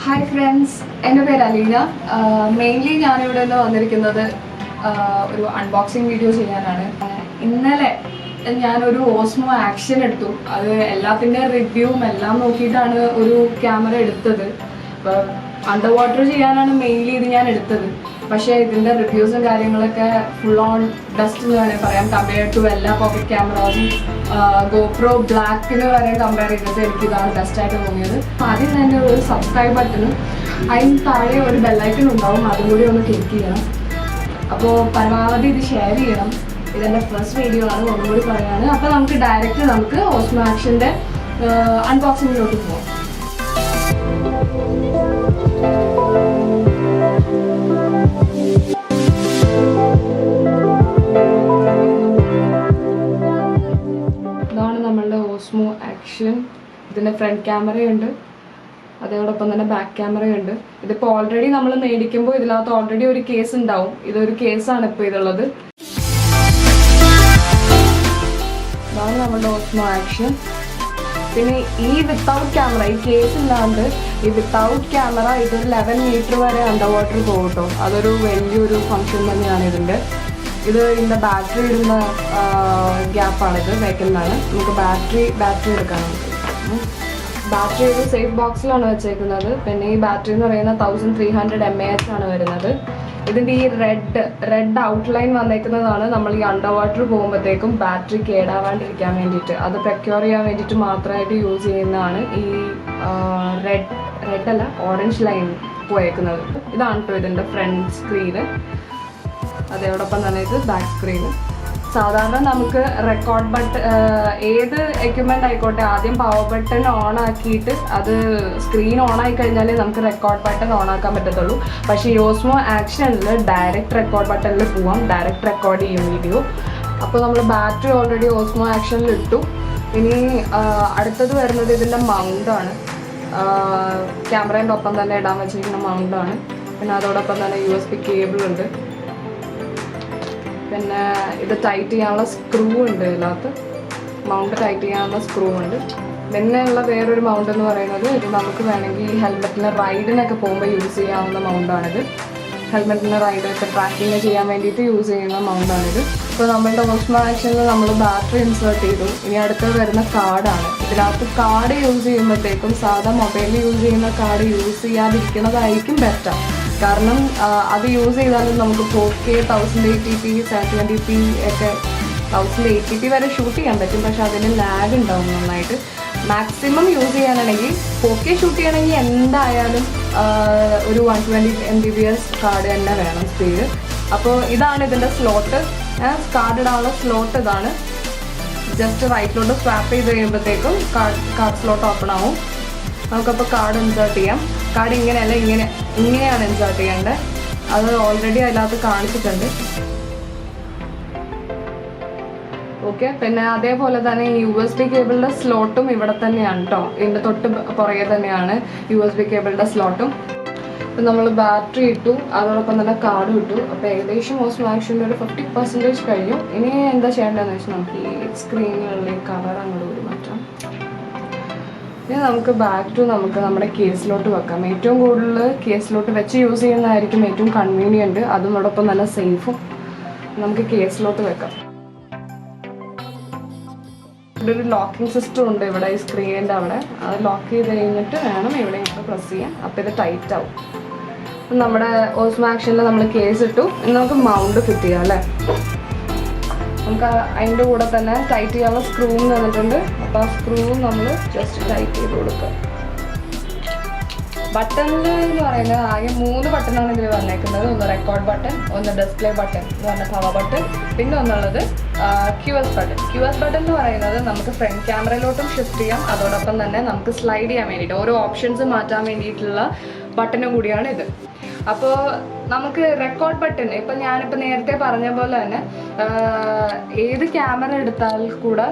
Hi friends, എൻ്റെ പേര് Aleena. Mainly ഞാനിവിടെ നിന്ന് വന്നിരിക്കുന്നത് ഒരു അൺബോക്സിങ് വീഡിയോ ചെയ്യാനാണ്. ഇന്നലെ ഞാനൊരു ഓസ്മോ ആക്ഷൻ എടുത്തു. അത് എല്ലാത്തിൻ്റെ റിവ്യൂവും എല്ലാം നോക്കിയിട്ടാണ് ഒരു ക്യാമറ എടുത്തത്. അപ്പോൾ അണ്ടർ വാട്ടർ ചെയ്യാനാണ് മെയിൻലി ഇത് ഞാൻ എടുത്തത്. പക്ഷേ ഇതിൻ്റെ റിവ്യൂസും കാര്യങ്ങളൊക്കെ ഫുൾ ഓൺ ബെസ്റ്റ് എന്ന് വേണമെങ്കിൽ പറയാം. കമ്പയർ ടു എല്ലാ പോക്കറ്റ് ക്യാമറാസും GoPro ബ്ലാക്കിന് വരെ കമ്പയർ ചെയ്തിട്ട് എനിക്കിതാണ് ബെസ്റ്റായിട്ട് തോന്നിയത്. ആദ്യം തന്നെ ഒരു സബ്സ്ക്രൈബ് ബട്ടണും അതിന് താഴെ ഒരു ബെല്ലൈക്കൺ ഉണ്ടാവും, അതും കൂടി ഒന്ന് ക്ലിക്ക് ചെയ്യണം. അപ്പോൾ പരമാവധി ഇത് ഷെയർ ചെയ്യണം. ഇതെൻ്റെ ഫസ്റ്റ് വീഡിയോ ആണ്, ഒന്നുകൂടി പറയാണ്. അപ്പോൾ നമുക്ക് ഓസ്മോ ആക്ഷൻ്റെ അൺബോക്സിങ്ങിലോട്ട് പോകാം. ഇതാണ് നമ്മളുടെ ഓസ്മോ ആക്ഷൻ. ഇതിൻ്റെ ഫ്രണ്ട് ക്യാമറയുണ്ട്, അതോടൊപ്പം തന്നെ ബാക്ക് ക്യാമറയുണ്ട്. ഇതിപ്പോൾ ഓൾറെഡി നമ്മൾ മേടിക്കുമ്പോൾ ഇതിനകത്ത് ഓൾറെഡി ഒരു കേസ് ഉണ്ടാവും. ഇതൊരു കേസാണ് ഇപ്പോൾ ഇതുള്ളത്. ഇതാണ് നമ്മുടെ ഓസ്മോ ആക്ഷൻ. പിന്നെ ഈ വിത്തൗട്ട് ക്യാമറ, ഈ കേസ് ഇല്ലാണ്ട് ഈ വിത്തൗട്ട് ക്യാമറ ഇതൊരു 11 മീറ്റർ വരെ അണ്ടർ വാട്ടർ പോകും കേട്ടോ. അതൊരു വലിയൊരു ഫങ്ഷൻ തന്നെയാണ് ഇതിൻ്റെ. ഇതിൻ്റെ ബാറ്ററി ഇടുന്ന ഗ്യാപ്പാണിത്, വെക്കുന്നതാണ്. നമുക്ക് ബാറ്ററി എടുക്കാം. ബാറ്ററി ഒരു സേഫ് ബോക്സിലാണ് വെച്ചേക്കുന്നത്. പിന്നെ ഈ ബാറ്ററി എന്ന് പറയുന്നത് 1300 mAh ആണ് വരുന്നത്. ഇതിൻ്റെ ഈ റെഡ് ഔട്ട്ലൈൻ വന്നേക്കുന്നതാണ് നമ്മൾ ഈ അണ്ടർ വാട്ടർ പോകുമ്പോഴത്തേക്കും ബാറ്ററി കേടാവാണ്ടിരിക്കാൻ വേണ്ടിയിട്ട്, അത് പ്രൊക്യൂർ ചെയ്യാൻ വേണ്ടിയിട്ട് മാത്രമായിട്ട് യൂസ് ചെയ്യുന്നതാണ് ഈ റെഡ് അല്ല ഓറഞ്ച് ലൈൻ പോയേക്കുന്നത്. ഇതാണ് കേട്ടോ ഇതിൻ്റെ ഫ്രണ്ട് സ്ക്രീന്. അതോടൊപ്പം തന്നെ ഇത് ബാക്ക് സ്ക്രീന്. സാധാരണ നമുക്ക് റെക്കോർഡ് ബട്ടൺ, ഏത് എക്യുപ്മെൻ്റ് ആയിക്കോട്ടെ, ആദ്യം പവർ ബട്ടൺ ഓൺ ആക്കിയിട്ട് അത് സ്ക്രീൻ ഓൺ ആയി കഴിഞ്ഞാലേ നമുക്ക് റെക്കോർഡ് ബട്ടൺ ഓൺ ആക്കാൻ പറ്റത്തുള്ളൂ. പക്ഷേ ഈ ഓസ്മോ ആക്ഷനിൽ ഡയറക്റ്റ് റെക്കോർഡ് ബട്ടണിൽ പോവാം, ഡയറക്റ്റ് റെക്കോർഡ് ചെയ്യും വീഡിയോ. അപ്പോൾ നമ്മൾ ബാറ്ററി ഓൾറെഡി ഓസ്മോ ആക്ഷനിൽ ഇട്ടു. ഇനി അടുത്തത് വരുന്നത് ഇതിൻ്റെ മൗണ്ടാണ്. ക്യാമറേൻ്റെ ഒപ്പം തന്നെ ഇടാൻ വെച്ചിരിക്കുന്ന മൗണ്ടാണ്. പിന്നെ അതോടൊപ്പം തന്നെ USB കേബിൾ ഉണ്ട്. പിന്നെ ഇത് ടൈറ്റ് ചെയ്യാനുള്ള സ്ക്രൂ ഉണ്ട്. ഇതിനകത്ത് മൗണ്ട് ടൈറ്റ് ചെയ്യാനുള്ള സ്ക്രൂ ഉണ്ട്. പിന്നെയുള്ള വേറൊരു മൗണ്ട് എന്ന് പറയുന്നത്, ഇത് നമുക്ക് വേണമെങ്കിൽ ഹെൽമെറ്റിന് റൈഡിനൊക്കെ പോകുമ്പോൾ യൂസ് ചെയ്യാവുന്ന മൗണ്ടാണിത്. ഹെൽമെറ്റിന് റൈഡൊക്കെ ട്രാക്കിങ് ചെയ്യാൻ വേണ്ടിയിട്ട് യൂസ് ചെയ്യുന്ന മൗണ്ടാണിത്. ഇപ്പോൾ നമ്മളുടെ ഓസ്മോ ആക്ഷനിൽ നമ്മൾ ബാറ്ററി ഇൻസേർട്ട് ചെയ്തു. ഇനി അടുത്തത് വരുന്ന കാർഡാണ്. ഇതിനകത്ത് കാർഡ് യൂസ് ചെയ്യുമ്പോഴത്തേക്കും സാധാ മൊബൈലിൽ യൂസ് ചെയ്യുന്ന കാർഡ് യൂസ് ചെയ്യാതിരിക്കുന്നതായിരിക്കും ബെറ്റർ. കാരണം അത് യൂസ് ചെയ്താലും നമുക്ക് 4K 1080p 720p ഒക്കെ 1080p വരെ ഷൂട്ട് ചെയ്യാൻ പറ്റും. പക്ഷെ അതിന് ലാഗ് ഉണ്ടാവും നന്നായിട്ട്. മാക്സിമം യൂസ് ചെയ്യാനാണെങ്കിൽ 4K ഷൂട്ട് ചെയ്യണമെങ്കിൽ എന്തായാലും ഒരു 120 MBps കാർഡ് തന്നെ വേണം സ്പീഡ്. അപ്പോൾ ഇതാണ് ഇതിൻ്റെ സ്ലോട്ട്. കാർഡ് ഇടാനുള്ള സ്ലോട്ട് ഇതാണ്. ജസ്റ്റ് റൈറ്റിലോട്ട് സ്വാപ്പ് ചെയ്ത് കഴിയുമ്പോഴത്തേക്കും കാർഡ് സ്ലോട്ട് ഓപ്പൺ ആവും. നമുക്കപ്പോൾ കാർഡ് ഇൻസേർട്ട് ചെയ്യാം. കാർഡ് ഇങ്ങനെയല്ല, ഇങ്ങനെയാണ് ഇൻസേർട്ട് ചെയ്യേണ്ടത്. അത് ഓൾറെഡി അതിനകത്ത് കാണിച്ചിട്ടുണ്ട്. ഓക്കെ. പിന്നെ അതേപോലെ തന്നെ ഈ USB കേബിളിൻ്റെ സ്ലോട്ടും ഇവിടെ തന്നെയാണ് കേട്ടോ. ഇതിൻ്റെ തൊട്ട് പുറകെ തന്നെയാണ് USB കേബിളിൻ്റെ സ്ലോട്ടും. അപ്പം നമ്മൾ ബാറ്ററി ഇട്ടു, അതോടൊപ്പം തന്നെ കാർഡും ഇട്ടു. അപ്പോൾ ഏകദേശം ഓസ്മോ ആക്ഷൻ്റെ ഒരു 50% കഴിഞ്ഞു. ഇനി എന്താ ചെയ്യേണ്ടതെന്ന് വെച്ചാൽ നമുക്ക് ഈ സ്ക്രീനുകളിലെ കവർ അങ്ങോട്ട് മാറ്റാം. ഇനി നമുക്ക് ബാക്ക് ടു നമ്മുടെ കേസിലോട്ട് വെക്കാം. ഏറ്റവും കൂടുതൽ കേസിലോട്ട് വെച്ച് യൂസ് ചെയ്യുന്നതായിരിക്കും ഏറ്റവും കൺവീനിയൻറ്റ്. അതോടൊപ്പം നല്ല സേഫും. നമുക്ക് കേസിലോട്ട് വെക്കാം. ഇവിടെ ഒരു ലോക്കിംഗ് സിസ്റ്റം ഉണ്ട് ഇവിടെ ഈ സ്ക്രീനിൻ്റെ അവിടെ. അത് ലോക്ക് ചെയ്ത് കഴിഞ്ഞിട്ട് വേണം ഇവിടെ പ്രസ് ചെയ്യാൻ. അപ്പോൾ ഇത് ടൈറ്റ് ആവും. നമ്മുടെ ഓസ്മോ ആക്ഷനിൽ നമ്മൾ കേസ് ഇട്ടു. ഇനി നമുക്ക് മൗണ്ട് ഫിറ്റ് ചെയ്യാം അല്ലേ. നമുക്ക് അതിൻ്റെ കൂടെ തന്നെ ടൈറ്റ് ചെയ്യാനുള്ള സ്ക്രൂവും തന്നിട്ടുണ്ട്. അപ്പോൾ ആ സ്ക്രൂവും നമ്മൾ ജസ്റ്റ് ടൈറ്റ് ചെയ്ത് കൊടുക്കുക. ബട്ടണിൽ എന്ന് പറയുന്നത് ആകെ 3 ബട്ടണാണ് ഇതിൽ വന്നേക്കുന്നത്. ഒന്ന് റെക്കോർഡ് ബട്ടൺ, ഒന്ന് ഡിസ്പ്ലേ ബട്ടൺ എന്ന് പറഞ്ഞ പവർ ബട്ടൺ, പിന്നെ ഒന്നുള്ളത് QS ബട്ടൺ. QS ബട്ടൺ എന്ന് പറയുന്നത് നമുക്ക് ഫ്രണ്ട് ക്യാമറയിലോട്ടും ഷിഫ്റ്റ് ചെയ്യാം. അതോടൊപ്പം തന്നെ നമുക്ക് സ്ലൈഡ് ചെയ്യാൻ വേണ്ടിയിട്ട് ഓരോ ഓപ്ഷൻസ് മാറ്റാൻ വേണ്ടിയിട്ടുള്ള ബട്ടനും കൂടിയാണ് ഇത്. അപ്പോൾ നമുക്ക് റെക്കോർഡ് ബട്ടൺ, ഇപ്പം ഞാനിപ്പോൾ നേരത്തെ പറഞ്ഞ പോലെ തന്നെ ഏത് ക്യാമറ എടുത്താൽ കൂടെ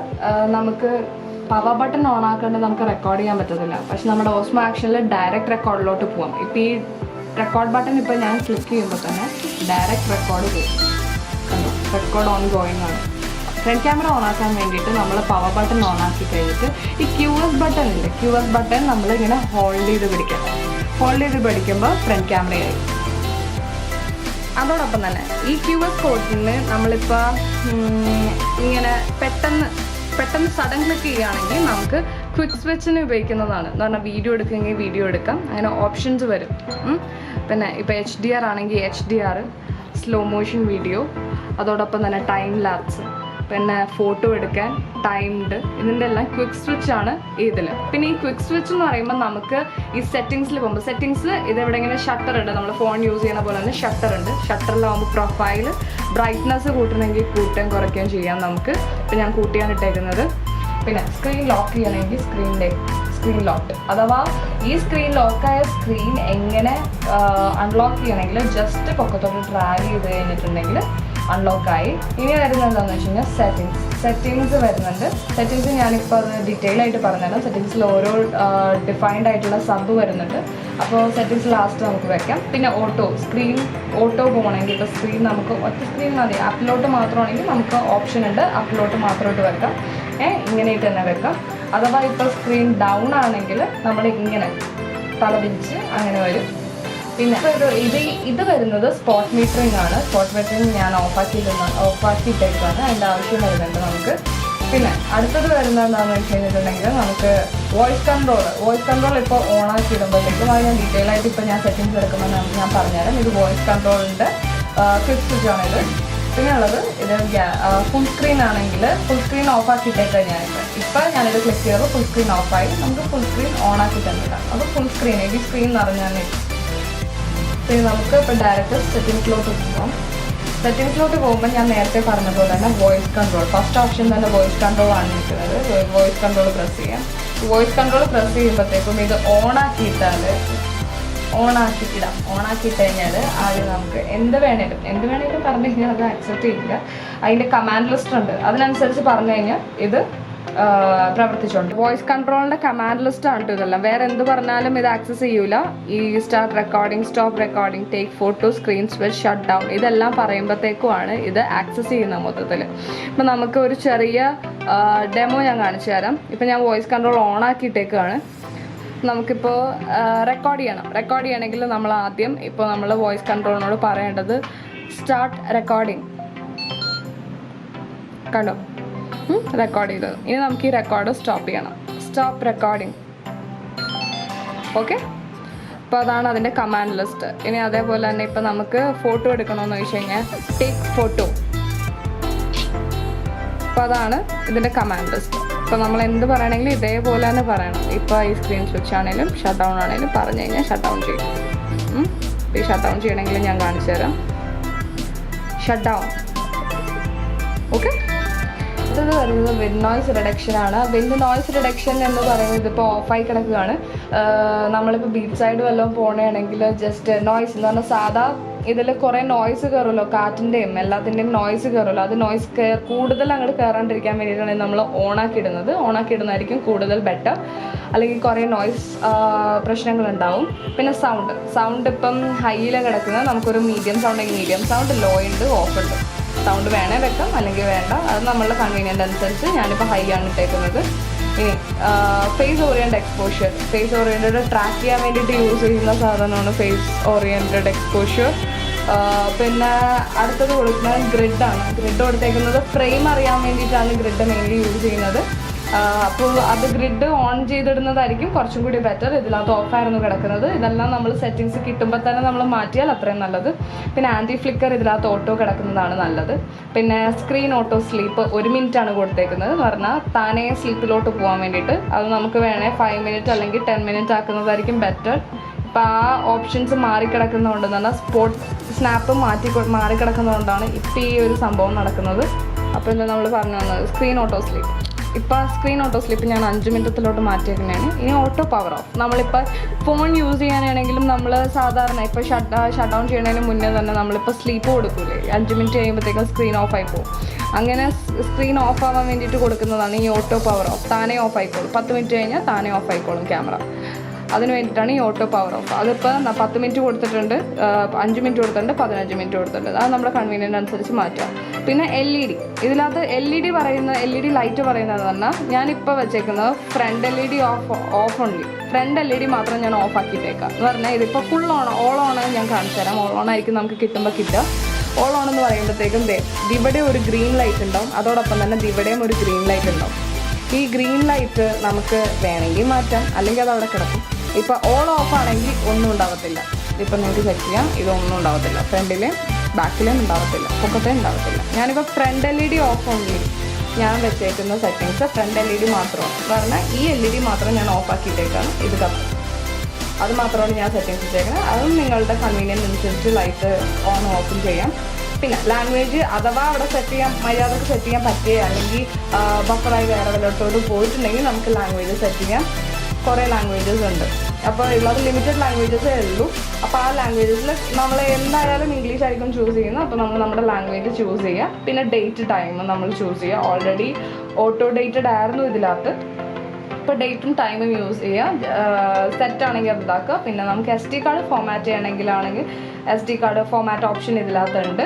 നമുക്ക് പവർ ബട്ടൺ ഓൺ ആക്കാണ്ട് നമുക്ക് റെക്കോർഡ് ചെയ്യാൻ പറ്റത്തില്ല. പക്ഷെ നമ്മുടെ ഓസ്മോ ആക്ഷനിൽ ഡയറക്റ്റ് റെക്കോർഡിലോട്ട് പോകാം. ഇപ്പോൾ ഈ റെക്കോർഡ് ബട്ടൺ ഇപ്പോൾ ഞാൻ ക്ലിക്ക് ചെയ്യുമ്പോൾ തന്നെ ഡയറക്റ്റ് റെക്കോർഡ് പോകും. റെക്കോർഡ് ഓൺ ഗോയിങ് ആണ്. ഫ്രണ്ട് ക്യാമറ ഓൺ ആക്കാൻ വേണ്ടിയിട്ട് നമ്മൾ പവർ ബട്ടൺ ഓൺ ആക്കി കഴിഞ്ഞിട്ട് ഈ QS ബട്ടൺ ഇല്ലേ, QS ബട്ടൺ നമ്മളിങ്ങനെ ഹോൾഡ് ചെയ്ത് പിടിക്കാം. ഹോൾഡ് ചെയ്ത് പഠിക്കുമ്പോൾ ഫ്രണ്ട് ക്യാമറയായി. അതോടൊപ്പം തന്നെ ഈ QR കോഡിന് നമ്മളിപ്പോൾ ഇങ്ങനെ പെട്ടെന്ന് സഡൻ ക്ലിക്ക് ചെയ്യുകയാണെങ്കിൽ നമുക്ക് ക്വിക്ക് സ്വിച്ചിന് ഉപയോഗിക്കുന്നതാണ്. എന്ന് പറഞ്ഞാൽ വീഡിയോ എടുക്കുമെങ്കിൽ വീഡിയോ എടുക്കാം, അങ്ങനെ ഓപ്ഷൻസ് വരും. പിന്നെ ഇപ്പോൾ HDR ആണെങ്കിൽ HDR, സ്ലോ മോഷൻ വീഡിയോ, അതോടൊപ്പം തന്നെ ടൈം ലാപ്സ്, പിന്നെ ഫോട്ടോ എടുക്കാൻ ടൈംഡ്, ഇതിൻ്റെ എല്ലാം ക്വിക്ക് സ്വിച്ച് ആണ് ഇതിൽ. പിന്നെ ഈ ക്വിക്ക് സ്വിച്ച് എന്ന് പറയുമ്പോൾ നമുക്ക് ഈ സെറ്റിങ്സിൽ പോകുമ്പോൾ സെറ്റിങ്സിൽ ഇതെവിടെ ഇങ്ങനെ ഷട്ടർ ഉണ്ട്, നമ്മൾ ഫോൺ യൂസ് ചെയ്യുന്ന പോലെ തന്നെ ഷട്ടർ ഉണ്ട്. ഷട്ടറിലാവുമ്പോൾ പ്രൊഫൈൽ ബ്രൈറ്റ്നസ് കൂട്ടണമെങ്കിൽ കൂട്ടുകയും കുറയ്ക്കുകയും ചെയ്യാം നമുക്ക്. ഇപ്പം ഞാൻ കൂട്ടിയാണ് ഇട്ടേക്കുന്നത്. പിന്നെ സ്ക്രീൻ ലോക്ക് ചെയ്യണമെങ്കിൽ സ്ക്രീൻ ലോക്ക്, അഥവാ ഈ സ്ക്രീൻ ലോക്കായ സ്ക്രീൻ എങ്ങനെ അൺലോക്ക് ചെയ്യണമെങ്കിൽ ജസ്റ്റ് പൊക്കത്തോട്ട് ഡ്രാഗ് ചെയ്ത് കഴിഞ്ഞിട്ടുണ്ടെങ്കിൽ അൺലോക്കായി. ഇനി വരുന്നത് എന്താണെന്ന് വെച്ച് കഴിഞ്ഞാൽ സെറ്റിങ്സ് വരുന്നുണ്ട്. സെറ്റിങ്സ് ഞാനിപ്പോൾ അത് ഡീറ്റെയിൽ ആയിട്ട് പറഞ്ഞുതരാം. സെറ്റിങ്സിൽ ഓരോ ഡിഫൈൻഡ് ആയിട്ടുള്ള സബ് വരുന്നുണ്ട്. അപ്പോൾ സെറ്റിങ്സ് ലാസ്റ്റ് നമുക്ക് വെക്കാം. പിന്നെ ഓട്ടോ പോകണമെങ്കിൽ ഇപ്പോൾ സ്ക്രീൻ നമുക്ക് ഒറ്റ സ്ക്രീൻ മതി, അപ്പിലോട്ട് മാത്രമാണെങ്കിൽ നമുക്ക് ഓപ്ഷൻ ഉണ്ട്, അപ്പിലോട്ട് മാത്രമായിട്ട് വെക്കാം, ഇങ്ങനെയായിട്ട് തന്നെ വെക്കാം. അഥവാ ഇപ്പോൾ സ്ക്രീൻ ഡൗൺ ആണെങ്കിൽ നമ്മൾ ഇങ്ങനെ തലതിരിച്ച് അങ്ങനെ വരും. പിന്നെ ഇത് വരുന്നത് സ്പോട്ട് മീറ്ററിംഗ് ആണ്. സ്പോട്ട് മീറ്ററിംഗ് ഞാൻ ഓഫാക്കിയിട്ടേക്കാണ്, അതിൻ്റെ ആവശ്യം വരുന്നുണ്ട് നമുക്ക്. പിന്നെ അടുത്തത് വരുന്നത് എന്താണെന്ന് വെച്ച് കഴിഞ്ഞിട്ടുണ്ടെങ്കിൽ നമുക്ക് വോയിസ് കൺട്രോൾ ഇപ്പോൾ ഓണാക്കി ഇടുമ്പോഴത്തേക്കും അത് ഞാൻ ഡീറ്റെയിൽ ആയിട്ട് ഇപ്പോൾ ഞാൻ സെറ്റിങ്സ് എടുക്കുമ്പോൾ ഞാൻ പറഞ്ഞുതരാം. ഇത് വോയിസ് കൺട്രോളിൻ്റെ ക്വിക്ക് സ്വിച്ച് ആണിത്. പിന്നെ ഉള്ളത് ഇത് ഫുൾ സ്ക്രീൻ ആണെങ്കിൽ ഫുൾ സ്ക്രീൻ ഓഫാക്കിയിട്ടേക്കാം. ഞാനിത് ക്ലിക്ക് ചെയ്യുമ്പോൾ ഫുൾ സ്ക്രീൻ ഓഫായി. നമുക്ക് ഫുൾ സ്ക്രീൻ ഓണാക്കി തന്നിട്ടാം. അപ്പോൾ ഫുൾ സ്ക്രീൻ ഈ സ്ക്രീൻ എന്ന് പറഞ്ഞാൽ പിന്നെ നമുക്ക് ഇപ്പോൾ ഡയറക്റ്റ് സെറ്റിങ്സിലോട്ട് പോകാം. സെറ്റിങ്സിലോട്ട് പോകുമ്പോൾ ഞാൻ നേരത്തെ പറഞ്ഞ പോലെ തന്നെ വോയിസ് കൺട്രോൾ ഫസ്റ്റ് ഓപ്ഷൻ തന്നെ വോയിസ് കൺട്രോൾ ആണ് നിൽക്കുന്നത്. വോയിസ് കൺട്രോൾ പ്രസ് ചെയ്യാം. വോയിസ് കൺട്രോൾ പ്രസ് ചെയ്യുമ്പോഴത്തേക്കും ഇത് ഓണാക്കിയിട്ട് കഴിഞ്ഞാൽ ആദ്യം നമുക്ക് എന്ത് വേണേലും പറഞ്ഞു കഴിഞ്ഞാൽ അത് അക്സെപ്റ്റ് ചെയ്യില്ല. അതിൻ്റെ കമാൻഡ് ലിസ്റ്റ് ഉണ്ട്, അതിനനുസരിച്ച് പറഞ്ഞു കഴിഞ്ഞാൽ ഇത് പ്രവർത്തിച്ചുകൊണ്ട്. വോയിസ് കൺട്രോളിൻ്റെ കമാൻഡ് ലിസ്റ്റ് ആണ് ഇതെല്ലാം. വേറെ എന്ത് പറഞ്ഞാലും ഇത് ആക്സസ് ചെയ്യൂല. ഈ start recording, stop recording, take photo, screen switch, shut down, ഇതെല്ലാം പറയുമ്പോഴത്തേക്കുമാണ് ഇത് ആക്സസ് ചെയ്യുന്ന മൊത്തത്തിൽ. ഇപ്പം നമുക്ക് ഒരു ചെറിയ ഡെമോ ഞാൻ കാണിച്ചു തരാം. ഇപ്പം ഞാൻ വോയിസ് കൺട്രോൾ ഓൺ ആക്കിയിട്ടേക്കാണ്. നമുക്കിപ്പോൾ റെക്കോർഡ് ചെയ്യണമെങ്കിൽ നമ്മൾ ആദ്യം ഇപ്പോൾ നമ്മൾ വോയിസ് കൺട്രോളിനോട് പറയേണ്ടത് സ്റ്റാർട്ട് റെക്കോർഡിംഗ്. കണ്ടോ, റെക്കോർഡ് ചെയ്തത്. ഇനി നമുക്ക് ഈ റെക്കോർഡ് സ്റ്റോപ്പ് ചെയ്യണം. Stop recording. ഓക്കെ, അപ്പോൾ അതാണ് അതിൻ്റെ കമാൻഡ് ലിസ്റ്റ്. ഇനി അതേപോലെ തന്നെ ഇപ്പോൾ നമുക്ക് ഫോട്ടോ എടുക്കണമെന്ന് വെച്ച് കഴിഞ്ഞാൽ ടേക്ക് ഫോട്ടോ. അപ്പോൾ അതാണ് ഇതിൻ്റെ കമാൻഡ് ലിസ്റ്റ്. ഇപ്പോൾ നമ്മൾ എന്ത് പറയണമെങ്കിലും ഇതേപോലെ തന്നെ പറയണം. ഇപ്പോൾ ഈ സ്ക്രീൻ സ്വിച്ച് ആണെങ്കിലും ഷട്ട് ഡൗൺ ആണെങ്കിലും പറഞ്ഞു കഴിഞ്ഞാൽ ഷട്ട് ഡൗൺ ചെയ്യും. ഈ ഷട്ട് ഡൗൺ ചെയ്യണമെങ്കിൽ ഞാൻ കാണിച്ചു തരാം. Shut down. ഓക്കെ, അടുത്തത് വരുന്നത് വിൻഡ് നോയ്സ് റിഡക്ഷൻ ആണ്. വിൻഡ് നോയ്സ് റിഡക്ഷൻ എന്ന് പറയുന്നത് ഇപ്പോൾ ഓഫായി കിടക്കുകയാണ്. നമ്മളിപ്പോൾ ബീച്ച് സൈഡ് വല്ലതും പോകണമെങ്കിൽ ജസ്റ്റ് നോയ്സ് എന്ന് പറഞ്ഞാൽ സാധാ ഇതിൽ കുറേ നോയ്സ് കയറുമല്ലോ, കാറ്റിൻ്റെയും എല്ലാത്തിൻ്റെയും നോയ്സ് കയറുമല്ലോ. അത് നോയ്സ് കൂടുതൽ അങ്ങോട്ട് കയറാണ്ടിരിക്കാൻ വേണ്ടിയിട്ടാണ് നമ്മൾ ഓണാക്കിയിടുന്നതായിരിക്കും കൂടുതൽ ബെറ്റർ. അല്ലെങ്കിൽ കുറേ നോയ്സ് പ്രശ്നങ്ങളുണ്ടാവും. പിന്നെ സൗണ്ട് ഇപ്പം ഹൈയിൽ കിടക്കുന്നത് നമുക്കൊരു മീഡിയം സൗണ്ട്, ലോ ഉണ്ട്, ഓഫ് ഉണ്ട്. സൗണ്ട് വേണേ വെക്കാം, അല്ലെങ്കിൽ വേണ്ട, അത് നമ്മളുടെ കൺവീനിയൻ്റ് അനുസരിച്ച്. ഞാനിപ്പോൾ ഹൈ ആണ് ഇട്ടേക്കുന്നത്. ഇനി ഫേസ് ഓറിയൻറ്റഡ് ട്രാക്ക് ചെയ്യാൻ വേണ്ടിയിട്ട് യൂസ് ചെയ്യുന്ന സാധനമാണ് ഫേസ് ഓറിയൻറ്റഡ് എക്സ്പോഷ്യർ. പിന്നെ അടുത്തത് കൊടുക്കുന്നത് ഗ്രിഡാണ്. ഗ്രിഡ് കൊടുത്തേക്കുന്നത് ഫ്രെയിം അറിയാൻ വേണ്ടിയിട്ടാണ് ഗ്രിഡ് മെയിൻലി യൂസ് ചെയ്യുന്നത്. അപ്പോൾ അത് ഗ്രിഡ് ഓൺ ചെയ്തിടുന്നതായിരിക്കും കുറച്ചും കൂടി ബെറ്റർ. ഇതിനകത്ത് ഓഫായിരുന്നു കിടക്കുന്നത്. ഇതെല്ലാം നമ്മൾ സെറ്റിങ്സ് കിട്ടുമ്പോൾ തന്നെ നമ്മൾ മാറ്റിയാൽ അത്രയും നല്ലത്. പിന്നെ ആൻറ്റി ഫ്ലിക്കർ ഇതിനകത്ത് ഓട്ടോ കിടക്കുന്നതാണ് നല്ലത്. പിന്നെ സ്ക്രീൻ ഓട്ടോ സ്ലീപ്പ് 1 മിനിറ്റാണ് കൊടുത്തേക്കുന്നത് എന്ന് പറഞ്ഞാൽ താനേ സ്ലീപ്പിലോട്ട് പോകാൻ വേണ്ടിയിട്ട്. അത് നമുക്ക് വേണേൽ 5 മിനിറ്റ് അല്ലെങ്കിൽ 10 മിനിറ്റ് ആക്കുന്നതായിരിക്കും ബെറ്റർ. ഇപ്പോൾ ആ ഓപ്ഷൻസ് മാറിക്കിടക്കുന്നതുകൊണ്ടെന്ന് പറഞ്ഞാൽ സ്നാപ്പ് മാറിക്കിടക്കുന്നതുകൊണ്ടാണ് ഇപ്പോൾ ഈ ഒരു സംഭവം നടക്കുന്നത്. അപ്പോൾ എന്താ നമ്മൾ പറഞ്ഞു വന്നത്, സ്ക്രീൻ ഓട്ടോ സ്ലീപ്പ്. ഇപ്പോൾ സ്ക്രീൻ ഓട്ടോ സ്ലീപ്പ് ഞാൻ 5 മിനിറ്റത്തിലോട്ട് മാറ്റിയേക്കുന്നതാണ്. ഇനി ഓട്ടോ പവർ ഓഫ്. നമ്മളിപ്പോൾ ഫോൺ യൂസ് ചെയ്യാനാണെങ്കിലും നമ്മൾ സാധാരണ ഇപ്പോൾ ഷട്ട് ഡൗൺ ചെയ്യുന്നതിന് മുന്നേ തന്നെ നമ്മളിപ്പോൾ സ്ലീപ്പ് കൊടുക്കൂലേ, 5 മിനിറ്റ് കഴിയുമ്പോഴത്തേക്കും സ്ക്രീൻ ഓഫായി പോകും. അങ്ങനെ സ്ക്രീൻ ഓഫ് ആവാൻ വേണ്ടിയിട്ട് കൊടുക്കുന്നതാണ് ഈ ഓട്ടോ പവർ ഓഫ്. താനേ ഓഫ് ആയിക്കോളും. 10 മിനിറ്റ് കഴിഞ്ഞാൽ താനേ ഓഫ് ആയിക്കോളും ക്യാമറ. അതിന് വേണ്ടിയിട്ടാണ് ഈ ഓട്ടോ പവർ ഓഫ്. അതിപ്പോൾ 10 മിനിറ്റ് കൊടുത്തിട്ടുണ്ട്, 5 മിനിറ്റ് കൊടുത്തിട്ടുണ്ട്, 15 മിനിറ്റ് കൊടുത്തിട്ടുണ്ട്. അത് നമ്മുടെ കൺവീനിയൻ്റ് അനുസരിച്ച് മാറ്റാം. പിന്നെ LED, ഇതിനകത്ത് LED ലൈറ്റ് പറയുന്നതെന്ന് പറഞ്ഞാൽ ഞാനിപ്പോൾ വെച്ചേക്കുന്നത് front LED off only. Front LED മാത്രം ഞാൻ ഓഫ് ആക്കിയിട്ടേക്കാം എന്ന് പറഞ്ഞാൽ ഇതിപ്പോൾ ഫുൾ ഓൾ ഓൺ ഞാൻ കാണിച്ചു തരാം. ഓൾ ഓൺ ആയിരിക്കും നമുക്ക് കിട്ടുമ്പോൾ കിട്ടുക. ഓൾ ഓൺ എന്ന് പറയുമ്പോഴത്തേക്കും ഇവിടെ ഒരു ഗ്രീൻ ലൈറ്റ് ഉണ്ടാവും, അതോടൊപ്പം തന്നെ ഇവിടെയും ഒരു ഗ്രീൻ ലൈറ്റ് ഉണ്ടാവും. ഈ ഗ്രീൻ ലൈറ്റ് നമുക്ക് വേണമെങ്കിൽ മാറ്റാം, അല്ലെങ്കിൽ അത് അവിടെ കിടക്കും. ഇപ്പോൾ ഓൾ ഓഫ് ആണെങ്കിൽ ഒന്നും ഉണ്ടാവത്തില്ല. ഇപ്പം നിങ്ങൾക്ക് ചെക്ക് ചെയ്യാം, ഇതൊന്നും ഉണ്ടാവത്തില്ല. ഫ്രണ്ടിലും ബാക്കിലും ഉണ്ടാവത്തില്ല, പൊക്കത്തെ ഉണ്ടാവത്തില്ല. ഞാനിപ്പോൾ ഫ്രണ്ട് LED ഓഫ് ഓൺലി ഞാൻ വെച്ചേക്കുന്ന സെറ്റിങ്സ് ഫ്രണ്ട് LED മാത്രമാണ്. പറഞ്ഞാൽ ഈ LED മാത്രം ഞാൻ ഓഫ് ആക്കിയിട്ടേക്കാണ്. ഇത് കത്തും, അത് മാത്രമാണ് ഞാൻ സെറ്റിങ്സ് വെച്ചേക്കുന്നത്. അതും നിങ്ങളുടെ കൺവീനിയൻസ് അനുസരിച്ച് ലൈറ്റ് ഓൺ ഓഫും ചെയ്യാം. പിന്നെ ലാംഗ്വേജ് അഥവാ അവിടെ മര്യാദക്ക് സെറ്റ് ചെയ്യാൻ പറ്റുക, അല്ലെങ്കിൽ ബഫറായി വേറെ വല്ലത്തോട്ട് പോയിട്ടുണ്ടെങ്കിൽ നമുക്ക് ലാംഗ്വേജ് സെറ്റ് ചെയ്യാം. കുറേ ലാംഗ്വേജസ് ഉണ്ട്. അപ്പോൾ ഉള്ളത് ലിമിറ്റഡ് ലാംഗ്വേജസേ ഉള്ളൂ. അപ്പോൾ ആ ലാംഗ്വേജസിൽ നമ്മൾ എന്തായാലും ഇംഗ്ലീഷ് ആയിരിക്കും ചൂസ് ചെയ്യുന്നത്. അപ്പോൾ നമ്മൾ നമ്മുടെ ലാംഗ്വേജ് ചൂസ് ചെയ്യുക. പിന്നെ ഡേറ്റ് ടൈം നമ്മൾ ചൂസ് ചെയ്യുക. ഓൾറെഡി ഓട്ടോ ഡേറ്റഡ് ആയിരുന്നു ഇതിനകത്ത്. ഇപ്പോൾ ഡേറ്റും ടൈമും യൂസ് ചെയ്യുക. സെറ്റ് ആണെങ്കിൽ അത് ഇതാക്കുക. പിന്നെ നമുക്ക് SD കാർഡ് ഫോമാറ്റ് ചെയ്യണമെങ്കിലാണെങ്കിൽ SD കാർഡ് ഫോമാറ്റ് ഓപ്ഷൻ ഇതിനകത്തുണ്ട്.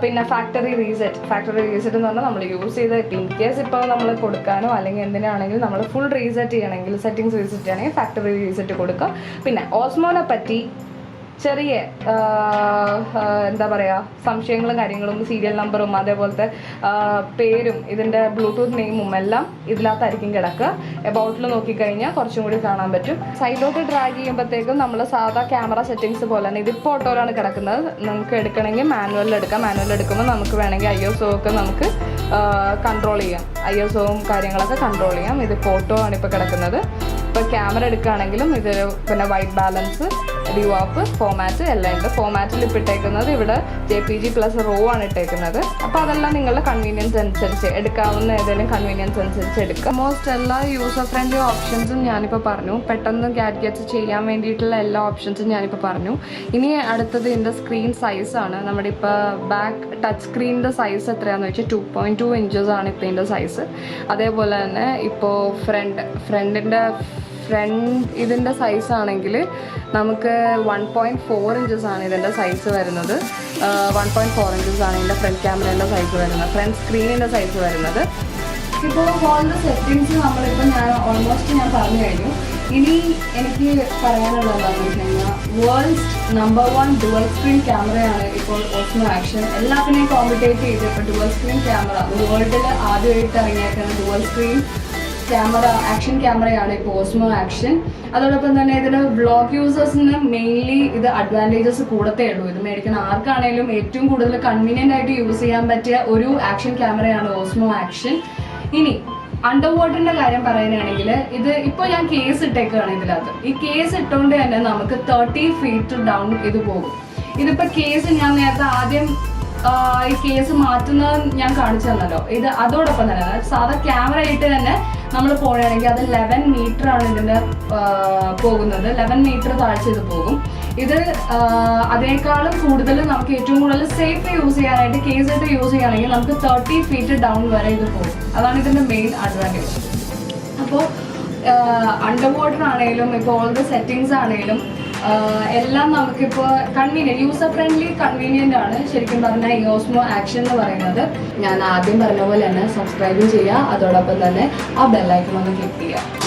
പിന്നെ ഫാക്ടറി റീസെറ്റ് എന്ന് പറഞ്ഞാൽ നമ്മൾ യൂസ് ചെയ്ത ഇൻ കേസ് ഇപ്പോൾ നമ്മൾ കൊടുക്കാനോ അല്ലെങ്കിൽ എന്തിനാണെങ്കിലും നമ്മൾ ഫുൾ റീസെറ്റ് ചെയ്യണമെങ്കിൽ, സെറ്റിങ്സ് റീസെറ്റ് ചെയ്യണമെങ്കിൽ ഫാക്ടറി റീസെറ്റ് കൊടുക്കുക. പിന്നെ ഓസ്മോനെ പറ്റി ചെറിയ എന്താ പറയുക സംശയങ്ങളും കാര്യങ്ങളും, സീരിയൽ നമ്പറും അതേപോലത്തെ പേരും ഇതിൻ്റെ ബ്ലൂടൂത്ത് നെയിമും എല്ലാം ഇതിനകത്തായിരിക്കും കിടക്കുക. എബൌട്ടിൽ നോക്കിക്കഴിഞ്ഞാൽ കുറച്ചും കൂടി കാണാൻ പറ്റും. സൈഡിലോട്ട് ഡ്രാഗ് ചെയ്യുമ്പോഴത്തേക്കും നമ്മൾ സാധാ ക്യാമറ സെറ്റിങ്സ് പോലെ തന്നെ ഇതിപ്പോൾ ഓട്ടോയിലാണ് കിടക്കുന്നത്. നമുക്ക് എടുക്കണമെങ്കിൽ മാനുവലിൽ എടുക്കാം. മാനുവലിൽ എടുക്കുമ്പോൾ നമുക്ക് വേണമെങ്കിൽ ISO ഒക്കെ നമുക്ക് കൺട്രോൾ ചെയ്യാം. ISOവും കാര്യങ്ങളൊക്കെ കൺട്രോൾ ചെയ്യാം. ഇത് ഫോട്ടോ ആണ് ഇപ്പോൾ കിടക്കുന്നത്. ഇപ്പോൾ ക്യാമറ എടുക്കുകയാണെങ്കിലും ഇത് പിന്നെ white balance, view app, format എല്ലാം ഉണ്ട്. ഫോമാറ്റിൽ ഇപ്പോൾ ഇട്ടേക്കുന്നത് ഇവിടെ JPG + RAW ആണ് ഇട്ടേക്കുന്നത്. അപ്പോൾ അതെല്ലാം നിങ്ങളുടെ കൺവീനിയൻസ് അനുസരിച്ച് എടുക്കാവുന്ന ഏതെങ്കിലും കൺവീനിയൻസ് അനുസരിച്ച് എടുക്കുക. മോസ്റ്റ് എല്ലാ യൂസർ ഫ്രണ്ട്ലി ഓപ്ഷൻസും ഞാനിപ്പോൾ പറഞ്ഞു. പെട്ടെന്ന് ഗാഡ്ജറ്റ്സ് ചെയ്യാൻ വേണ്ടിയിട്ടുള്ള എല്ലാ ഓപ്ഷൻസും ഞാനിപ്പോൾ പറഞ്ഞു. ഇനി അടുത്തത് ഇതിൻ്റെ സ്ക്രീൻ സൈസാണ്. നമ്മുടെ ഇപ്പോൾ ബാക്ക് ടച്ച് സ്ക്രീനിൻ്റെ സൈസ് എത്രയാണെന്ന് വെച്ചാൽ 2.2 ഇഞ്ചസ് ആണ് ഇപ്പോൾ ഇതിൻ്റെ സൈസ്. അതേപോലെ തന്നെ ഇപ്പോൾ ഇതിൻ്റെ സൈസ് ആണെങ്കിൽ നമുക്ക് 1.4 ഇഞ്ചസ് ആണ് ഇതിൻ്റെ സൈസ് വരുന്നത്. 1.4 ഇഞ്ചസ് ആണ് ഇതിൻ്റെ ഫ്രണ്ട് ക്യാമറേൻ്റെ സൈസ് വരുന്നത്, ഫ്രണ്ട് സ്ക്രീനിൻ്റെ സൈസ് വരുന്നത്. ഇപ്പോൾ ഫോണിൻ്റെ സെറ്റിങ്സ് നമ്മളിപ്പോൾ ഓൾമോസ്റ്റ് ഞാൻ പറഞ്ഞു കഴിഞ്ഞു. ഇനി എനിക്ക് പറയാനുള്ളത് എന്താണെന്ന് വെച്ച് കഴിഞ്ഞാൽ വേൾഡ്സ് നമ്പർ 1 ഡുവൽ സ്ക്രീൻ ക്യാമറയാണ് ഇപ്പോൾ ഓസ്മോ ആക്ഷൻ. എല്ലാത്തിനെയും കോമ്പറ്റേറ്റ് ചെയ്ത് ഇപ്പോൾ ഡുവൽ സ്ക്രീൻ ക്യാമറ വേൾഡിൽ ആദ്യമായിട്ട് ഇറങ്ങിയേക്കുന്ന ഡുവൽ സ്ക്രീൻ ആക്ഷൻ ക്യാമറയാണ് ഇപ്പോൾ ഓസ്മോ ആക്ഷൻ. അതോടൊപ്പം തന്നെ ഇതിന് വ്ളോഗ് യൂസേഴ്സിന് മെയിൻലി ഇത് അഡ്വാൻറ്റേജസ് കൂടത്തേ ഉള്ളൂ. ഇത് മേടിക്കുന്ന ആർക്കാണെങ്കിലും ഏറ്റവും കൂടുതൽ കൺവീനിയൻ്റ് ആയിട്ട് യൂസ് ചെയ്യാൻ പറ്റിയ ഒരു ആക്ഷൻ ക്യാമറയാണ് ഓസ്മോ ആക്ഷൻ. ഇനി അണ്ടർ വാട്ടറിന്റെ കാര്യം പറയുകയാണെങ്കിൽ ഇത് ഇപ്പോൾ ഞാൻ കേസ് ഇട്ടേക്കാണ് ഇതിനകത്ത്. ഈ കേസ് ഇട്ടുകൊണ്ട് തന്നെ നമുക്ക് 30 ഫീറ്റ് ഡൗൺ ഇത് പോകും. ഇതിപ്പോൾ കേസ് ഞാൻ നേരത്തെ ആദ്യം ഈ കേസ് മാറ്റുന്നത് ഞാൻ കാണിച്ചു തന്നല്ലോ. ഇത് അതോടൊപ്പം തന്നെ സാധാ ക്യാമറ ആയിട്ട് തന്നെ നമ്മൾ പോവുകയാണെങ്കിൽ അത് 11 മീറ്റർ ആണ് ഇതിൻ്റെ പോകുന്നത്. 11 മീറ്റർ താഴ്ച ഇത് പോകും. ഇത് അതിനേക്കാളും കൂടുതൽ നമുക്ക് ഏറ്റവും കൂടുതൽ സേഫ് യൂസ് ചെയ്യാനായിട്ട് കേസ് ആയിട്ട് യൂസ് ചെയ്യുകയാണെങ്കിൽ നമുക്ക് 30 ഫീറ്റ് ഡൗൺ വരെ ഇത് പോകും. അതാണ് ഇതിൻ്റെ മെയിൻ അഡ്വാൻറ്റേജ്. അപ്പോൾ അണ്ടർ വാട്ടർ ആണെങ്കിലും ഇപ്പോൾ ഓൾ ദ സെറ്റിങ്സ് ആണെങ്കിലും എല്ലാം നമുക്കിപ്പോൾ കൺവീനിയൻറ്റ്, യൂസർ ഫ്രണ്ട്ലി, കൺവീനിയൻ്റ് ആണ് ശരിക്കും പറഞ്ഞാൽ ഈ ഓസ്മോ ആക്ഷൻ എന്ന് പറയുന്നത്. ഞാൻ ആദ്യം പറഞ്ഞ പോലെ തന്നെ സബ്സ്ക്രൈബ് ചെയ്യുക, അതോടൊപ്പം തന്നെ ആ ബെല്ലൈക്കൺ ഒന്ന് ക്ലിക്ക് ചെയ്യുക.